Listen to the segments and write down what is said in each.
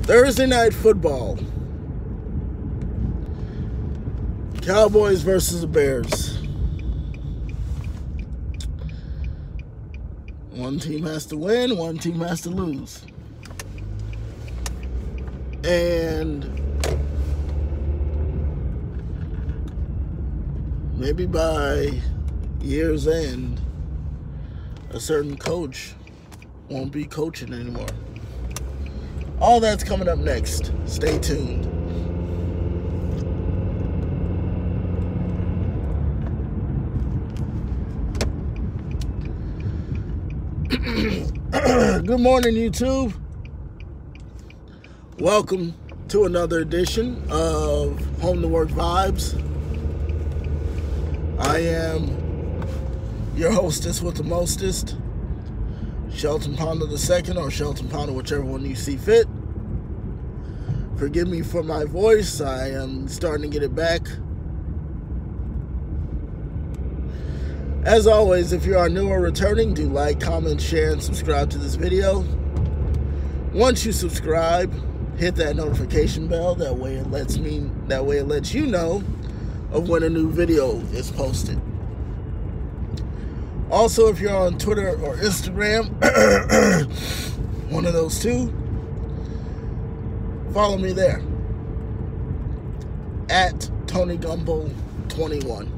Thursday night football. Cowboys versus the Bears. One team has to win, one team has to lose. And maybe by year's end, a certain coach won't be coaching anymore. All that's coming up next. Stay tuned. Good morning, YouTube. Welcome to another edition of Home to Work Vibes. I am your hostess with the mostest, Shelton Pounder II, or Shelton Pounder, whichever one you see fit. Forgive me for my voice. I am starting to get it back. As always, if you are new or returning, do like, comment, share, and subscribe to this video. Once you subscribe, hit that notification bell. That way it lets you know of when a new video is posted. Also, if you're on Twitter or Instagram, one of those two, follow me there at TonyGumble21.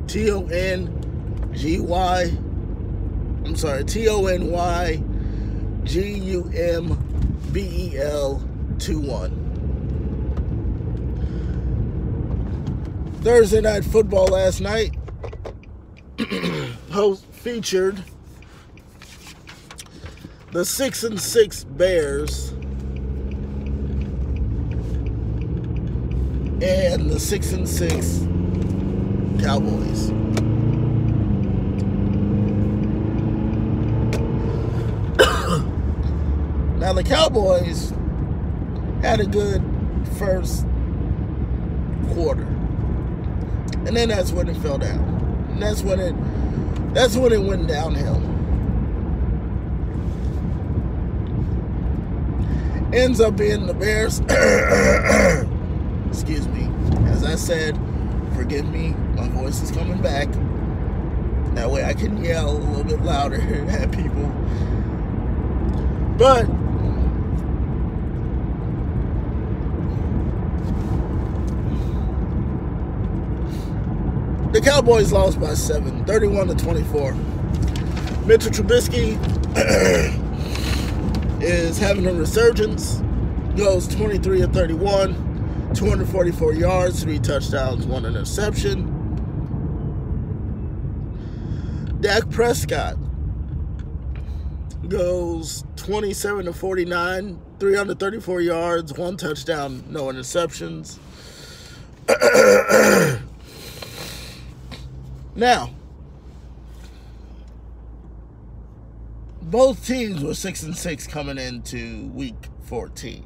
TonyGumbel21. Thursday night football last night featured the 6-6 Bears and the 6-6 Cowboys. Now the Cowboys had a good first quarter, and then that's when it fell down. And that's when it went downhill. Ends up being the Bears. Excuse me. As I said, forgive me, my voice is coming back. That way I can yell a little bit louder at people. But the Cowboys lost by 7, 31-24. Mitchell Trubisky is having a resurgence. Goes 23-31, 244 yards, 3 touchdowns, 1 interception. Dak Prescott goes 27-49, 334 yards, 1 touchdown, no interceptions. Now, both teams were 6-6 coming into week 14.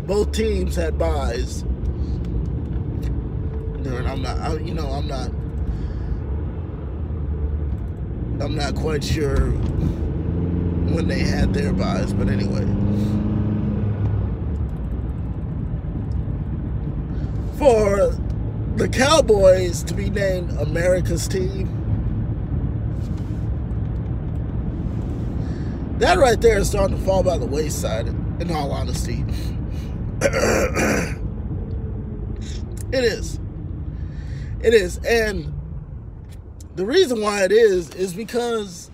Both teams had buys. And I'm not quite sure when they had their buys, but anyway. For the Cowboys to be named America's team, that right there is starting to fall by the wayside, in all honesty. It is. And the reason why it is because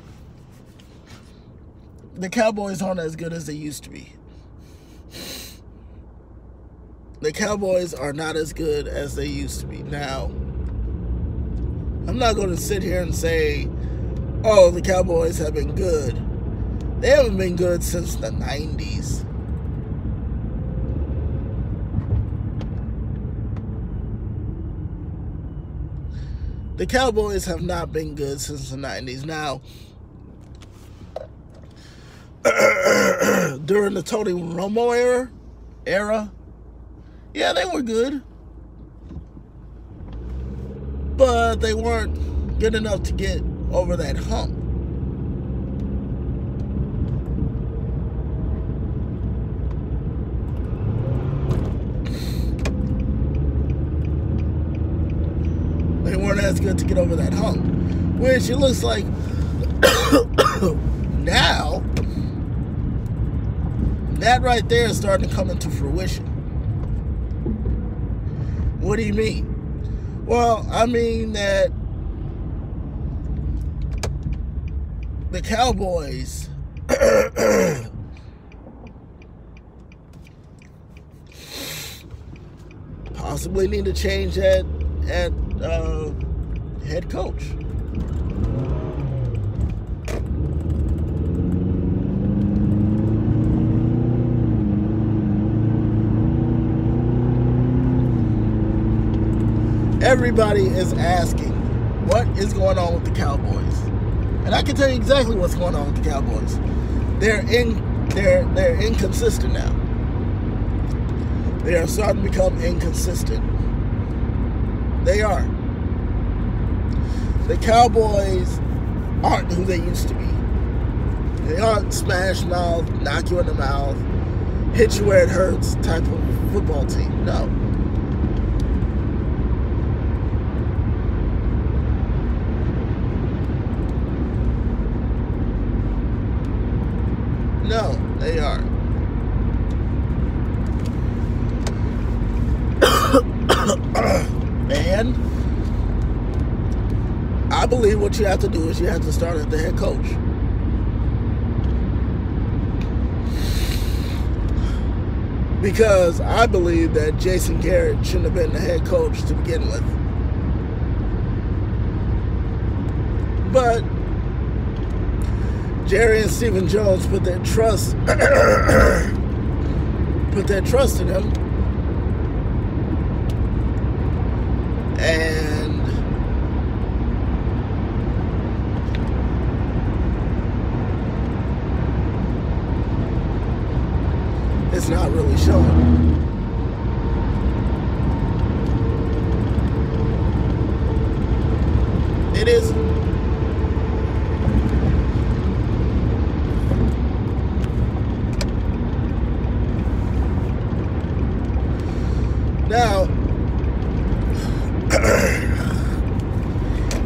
the Cowboys aren't as good as they used to be. The Cowboys are not as good as they used to be. Now, I'm not going to sit here and say, oh, the Cowboys have been good. They haven't been good since the 90s. The Cowboys have not been good since the 90s. Now, during the Tony Romo era, yeah, they were good. but they weren't good enough to get over that hump. They weren't as good to get over that hump, which it looks like now that right there is starting to come into fruition. What do you mean? Well, I mean that the Cowboys possibly need to change at head coach. Everybody is asking, what is going on with the Cowboys? And I can tell you exactly what's going on with the Cowboys. They're inconsistent now. They are starting to become inconsistent. They are. The Cowboys aren't who they used to be. They aren't smash mouth, knock you in the mouth, hit you where it hurts type of football team. No. No, they aren't. And I believe what you have to do is you have to start at the head coach. Because I believe that Jason Garrett shouldn't have been the head coach to begin with. But Jerry and Stephen Jones put their trust in him. And it's not really showing. It isn't. Now,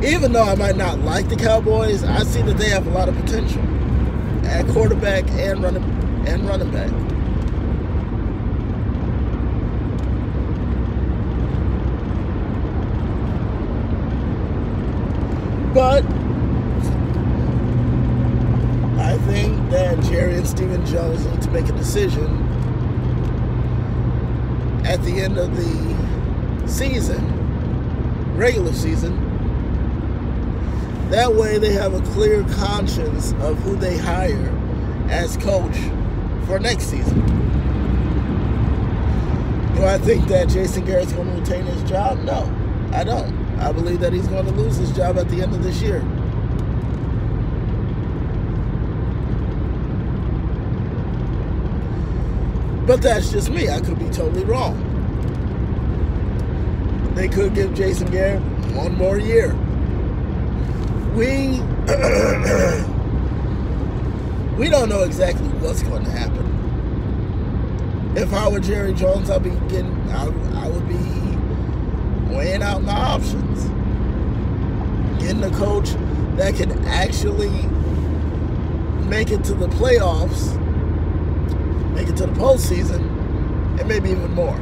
even though I might not like the Cowboys, I see that they have a lot of potential at quarterback and running back. But I think that Jerry and Stephen Jones need to make a decision at the end of the season, regular season. That way they have a clear conscience of who they hire as coach for next season. Do I think that Jason Garrett's going to retain his job? No, I don't. I believe that he's going to lose his job at the end of this year. But that's just me. I could be totally wrong. They could give Jason Garrett one more year. We don't know exactly what's going to happen. If I were Jerry Jones, I would be weighing out my options. Getting a coach that can actually make it to the playoffs, make it to the postseason, and maybe even more.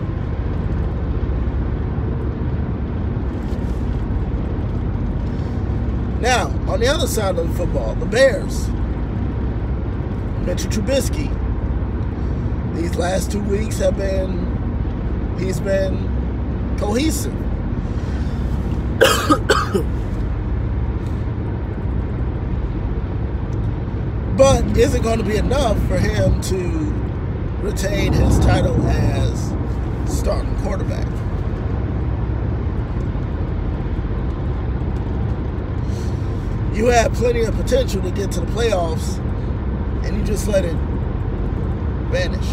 Now, on the other side of the football, the Bears. Mitchell Trubisky. These last 2 weeks he's been cohesive. But is it going to be enough for him to retain his title as starting quarterback? You had plenty of potential to get to the playoffs, and you just let it vanish.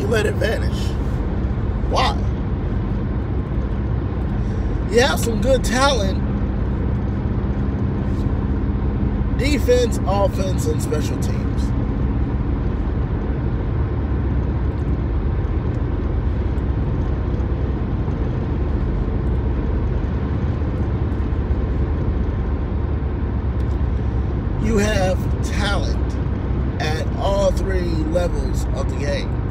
You man advantage. Why? You have some good talent, defense, offense, and special teams. You have talent at all three levels of the game.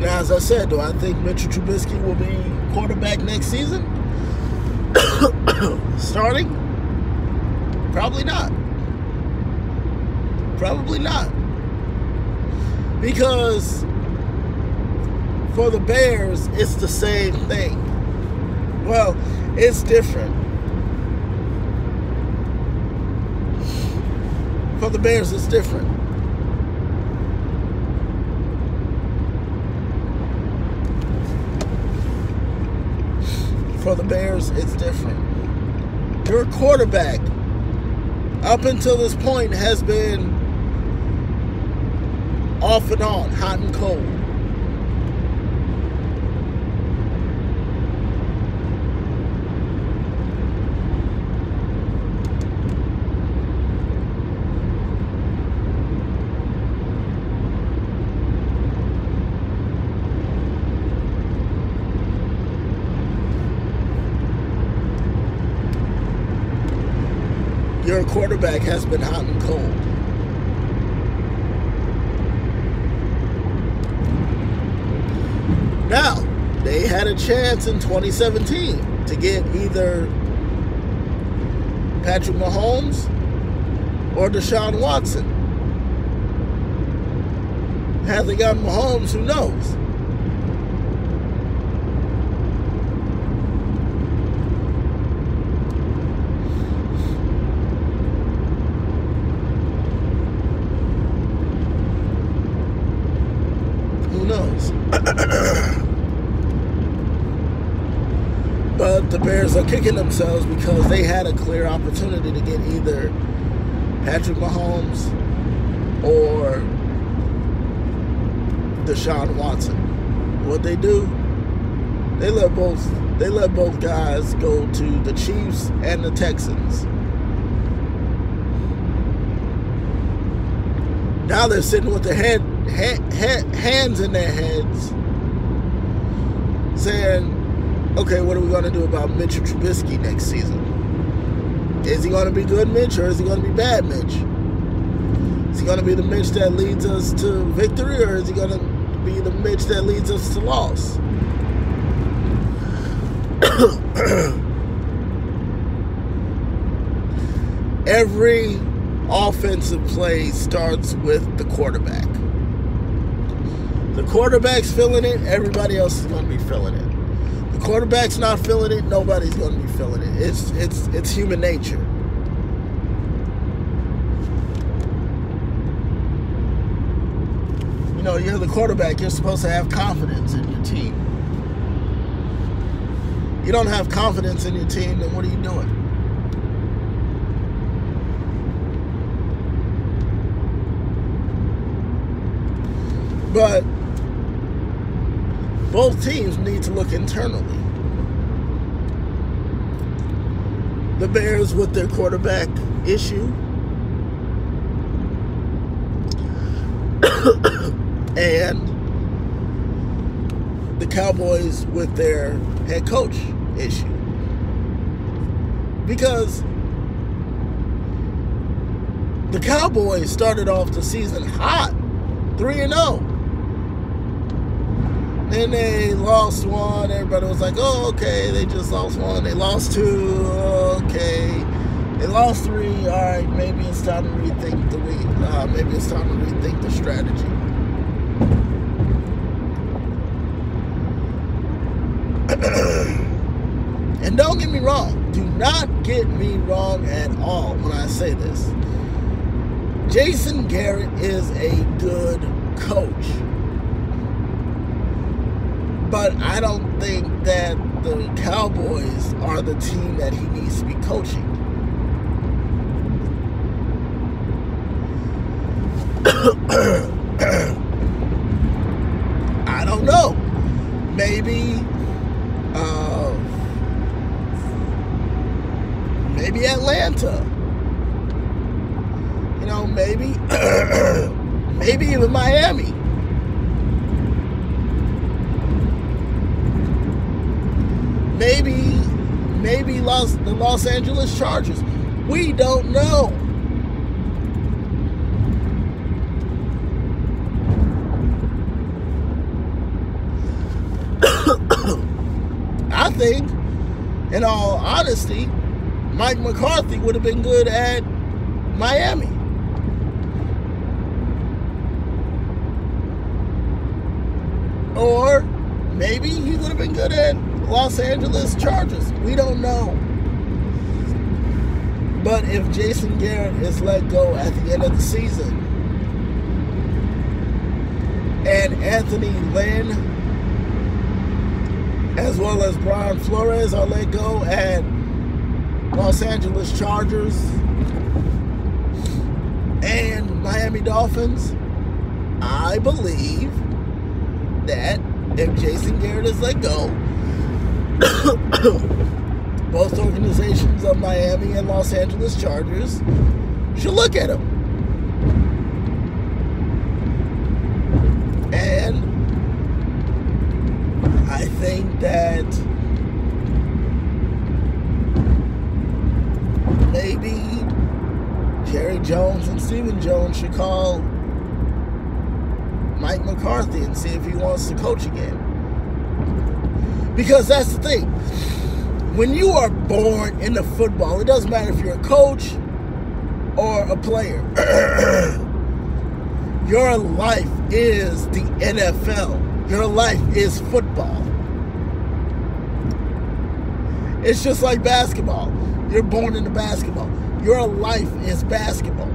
Now, as I said, do I think Mitchell Trubisky will be quarterback next season? Starting? Probably not. Probably not. Because for the Bears, it's the same thing. Well, it's different. For the Bears, it's different. For the Bears, it's different. Your quarterback, up until this point, has been off and on, hot and cold. Your quarterback has been hot and cold. Now, they had a chance in 2017 to get either Patrick Mahomes or Deshaun Watson. Had they gotten Mahomes, who knows? But the Bears are kicking themselves because they had a clear opportunity to get either Patrick Mahomes or Deshaun Watson. What they do? They let both guys go to the Chiefs and the Texans. Now they're sitting with their hands in their heads, saying, okay, what are we going to do about Mitchell Trubisky next season? Is he going to be good Mitch, or is he going to be bad Mitch? Is he going to be the Mitch that leads us to victory, or is he going to be the Mitch that leads us to loss? Every offensive play starts with the quarterback. The quarterback's feeling it, everybody else is going to be feeling it. The quarterback's not feeling it, nobody's going to be feeling it. It's human nature. You know, you're the quarterback, you're supposed to have confidence in your team. You don't have confidence in your team, then what are you doing? But both teams need to look internally. The Bears with their quarterback issue, and the Cowboys with their head coach issue. Because the Cowboys started off the season hot, 3-0. Then they lost one. Everybody was like, oh, okay, they just lost one. They lost two. Okay. They lost three. All right, maybe it's time to rethink the maybe it's time to rethink the strategy. And don't get me wrong. Do not get me wrong at all when I say this. Jason Garrett is a good coach. But I don't think that the Cowboys are the team that he needs to be coaching. maybe Atlanta, you know, maybe maybe even Miami. Maybe the Los Angeles Chargers. We don't know. I think, in all honesty, Mike McCarthy would have been good at Miami. Or maybe he would have been good at Los Angeles Chargers. We don't know. But if Jason Garrett is let go at the end of the season, and Anthony Lynn, as well as Brian Flores, are let go at Los Angeles Chargers and Miami Dolphins, I believe that if Jason Garrett is let go, both organizations of Miami and Los Angeles Chargers should look at him. And I think that maybe Jerry Jones and Stephen Jones should call Mike McCarthy and see if he wants to coach again. Because that's the thing. When you are born into football, it doesn't matter if you're a coach or a player. Your life is the NFL. Your life is football. It's just like basketball. You're born into basketball. Your life is basketball.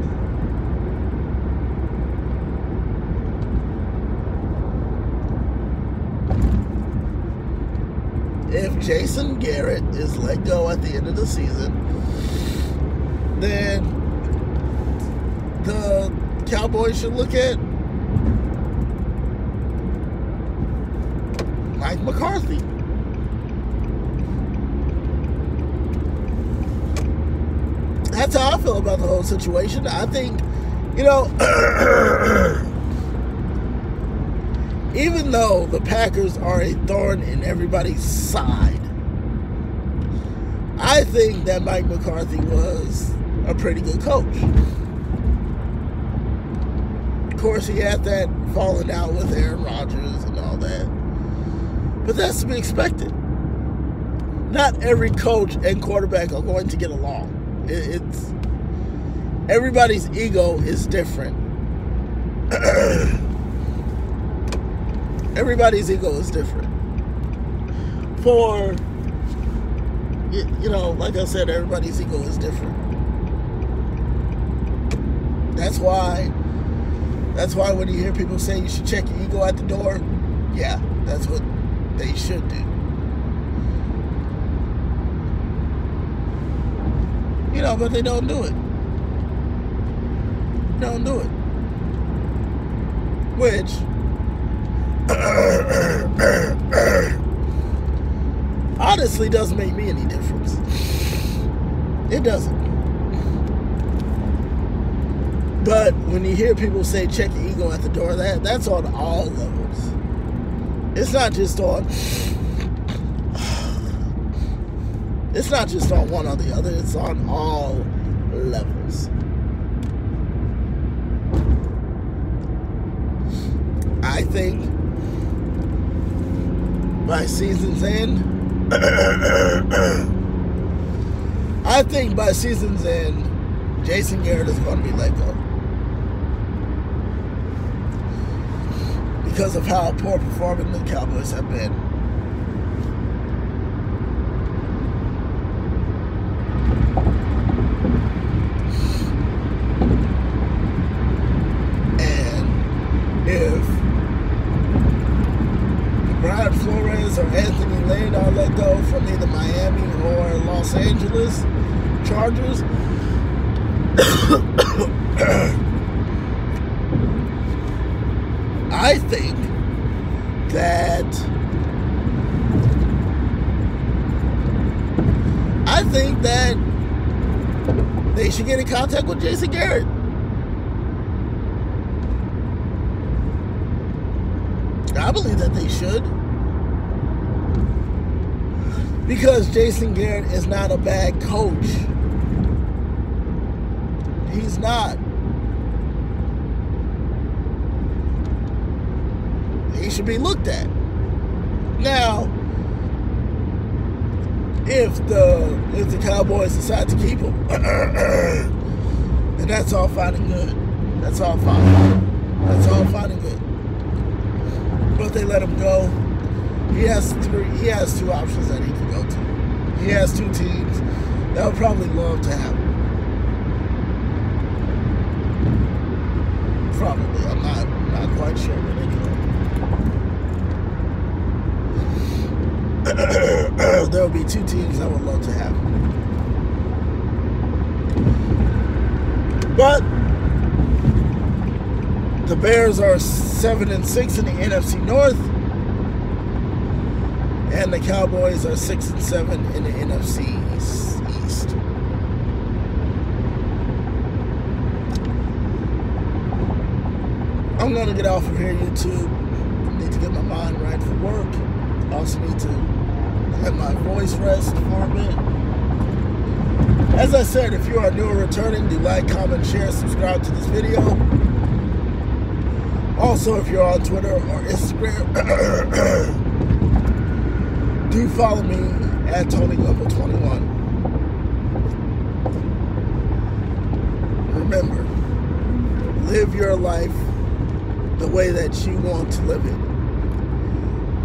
If Jason Garrett is let go at the end of the season, then the Cowboys should look at Mike McCarthy. That's how I feel about the whole situation. I think, you know, even though the Packers are a thorn in everybody's side, I think that Mike McCarthy was a pretty good coach. Of course, he had that falling out with Aaron Rodgers and all that. But that's to be expected. Not every coach and quarterback are going to get along. It's everybody's ego is different. Everybody's ego is different. For, you know, like I said, everybody's ego is different. That's why when you hear people say you should check your ego at the door, yeah, that's what they should do. You know, but they don't do it. Don't do it. Which honestly doesn't make me any difference. It doesn't. But when you hear people say check your ego at the door, that's on all levels. It's not just on one or the other, it's on all levels. I think by season's end, Jason Garrett is going to be let go. Because of how poor performing the Cowboys have been. And if Brian Flores or Anthony Lynn are let go from either Miami or Los Angeles Chargers, I think that they should get in contact with Jason Garrett. I believe that they should. Because Jason Garrett is not a bad coach. He's not. He should be looked at. Now, if the Cowboys decide to keep him, then that's all fine and good. That's all fine. That's all fine and good. But they let him go. He has two options that he can go to. He has two teams that would probably love to have him. Probably. I'm not quite sure, but anyway. There'll be two teams that would love to have him. But the Bears are 7-6 in the NFC North, and the Cowboys are 6-7 in the NFC East. I'm gonna get off of here, YouTube. I need to get my mind right for work. I also need to let my voice rest for a bit. As I said, if you are new or returning, do like, comment, share, subscribe to this video. Also, if you're on Twitter or Instagram, do follow me at TonyLevel21. Remember, live your life the way that you want to live it,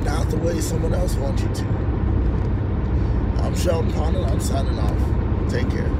not the way someone else wants you to. I'm Sheldon Pond, and I'm signing off. Take care.